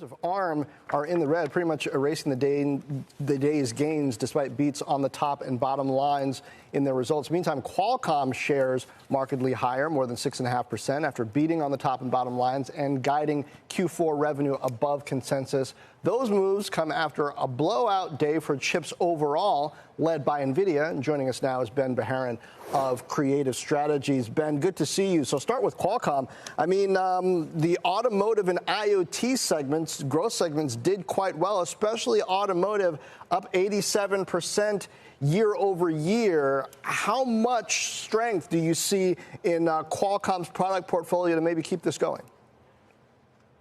Of ARM are in the red, pretty much erasing the day's gains despite beats on the top and bottom lines in their results. Meantime, Qualcomm shares markedly higher, more than 6.5%, after beating on the top and bottom lines and guiding Q4 revenue above consensus. Those moves come after a blowout day for chips overall, led by NVIDIA. And joining us now is Ben Bajarin of Creative Strategies. Ben, good to see you. So start with Qualcomm. I mean, the automotive and IoT segments, growth segments, did quite well, especially automotive, up 87% year over year. How much strength do you see in Qualcomm's product portfolio to maybe keep this going?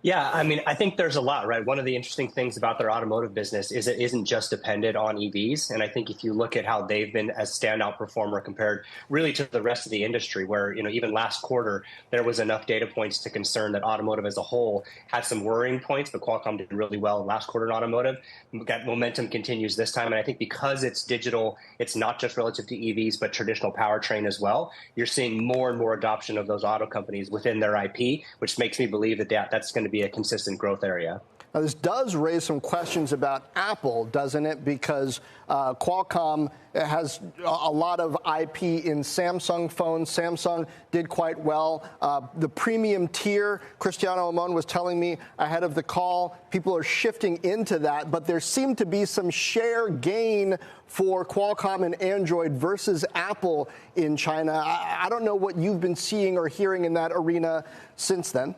Yeah, I mean, I think there's a lot, right? One of the interesting things about their automotive business is it isn't just dependent on EVs. And I think if you look at how they've been a standout performer compared really to the rest of the industry, where, even last quarter, there was enough data points to concern that automotive as a whole had some worrying points, but Qualcomm did really well last quarter in automotive. That momentum continues this time. And I think because it's digital, it's not just relative to EVs, but traditional powertrain as well. You're seeing more and more adoption of those auto companies within their IP, which makes me believe that that's going to be a consistent growth area. Now, this does raise some questions about Apple, doesn't it? Because Qualcomm has a lot of IP in Samsung phones. Samsung did quite well. The premium tier, Cristiano Amon was telling me ahead of the call, people are shifting into that. But there seemed to be some share gain for Qualcomm and Android versus Apple in China. I don't know what you've been seeing or hearing in that arena since then.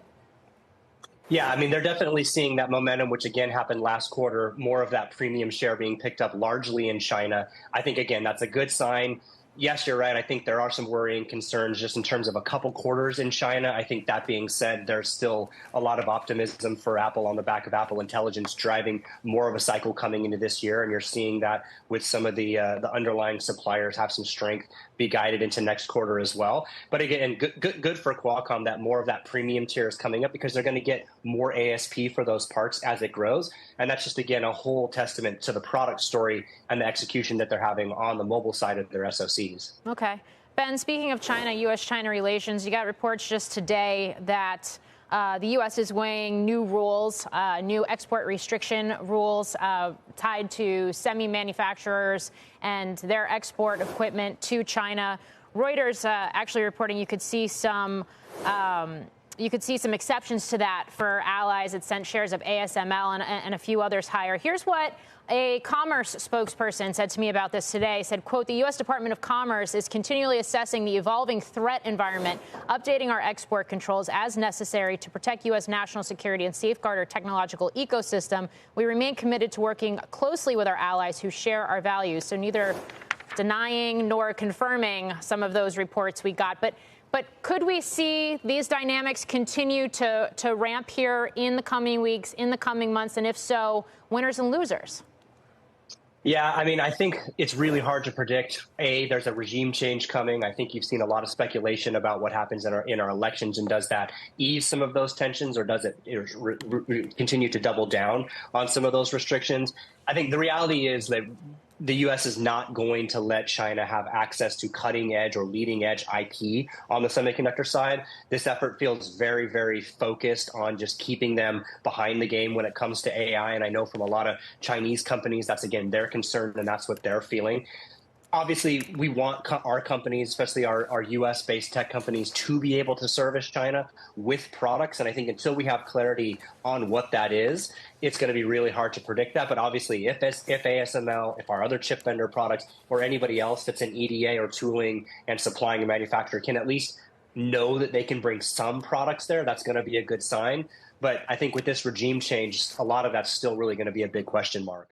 Yeah, I mean, they're definitely seeing that momentum, which again happened last quarter, more of that premium share being picked up largely in China. I think, again, that's a good sign. Yes, you're right. I think there are some worrying concerns just in terms of a couple quarters in China. I think that being said, there's still a lot of optimism for Apple on the back of Apple Intelligence driving more of a cycle coming into this year. And you're seeing that with some of the underlying suppliers have some strength, be guided into next quarter as well. But again, good for Qualcomm that more of that premium tier is coming up because they're going to get more ASP for those parts as it grows. And that's just, again, a whole testament to the product story and the execution that they're having on the mobile side of their SoCs. Okay. Ben, speaking of China, U.S.-China relations, you got reports just today that the U.S. is weighing new rules, new export restriction rules tied to semi-manufacturers and their export equipment to China. Reuters actually reporting you could see some exceptions to that for allies. It sent shares of ASML and a few others higher. Here's what a commerce spokesperson said to me about this today. Said, quote, the U.S. Department of Commerce is continually assessing the evolving threat environment, updating our export controls as necessary to protect U.S. national security and safeguard our technological ecosystem. We remain committed to working closely with our allies who share our values. So neither denying nor confirming some of those reports we got. But could we see these dynamics continue to ramp here in the coming weeks, in the coming months? And if so, winners and losers? Yeah, I mean, I think it's really hard to predict. There's a regime change coming. I think you've seen a lot of speculation about what happens in our elections, and does that ease some of those tensions, or does it continue to double down on some of those restrictions? I think the reality is that the U.S. is not going to let China have access to cutting edge or leading edge IP on the semiconductor side. This effort feels very, very focused on just keeping them behind the game when it comes to AI. And I know from a lot of Chinese companies, that's, again, their concern, and that's what they're feeling. Obviously, we want our companies, especially our U.S.-based tech companies, to be able to service China with products. And I think until we have clarity on what that is, it's going to be really hard to predict that. But obviously, if ASML, if our other chip vendor products, or anybody else that's in EDA or tooling and supplying a manufacturer can at least know that they can bring some products there, that's going to be a good sign. But I think with this regime change, a lot of that's still really going to be a big question mark.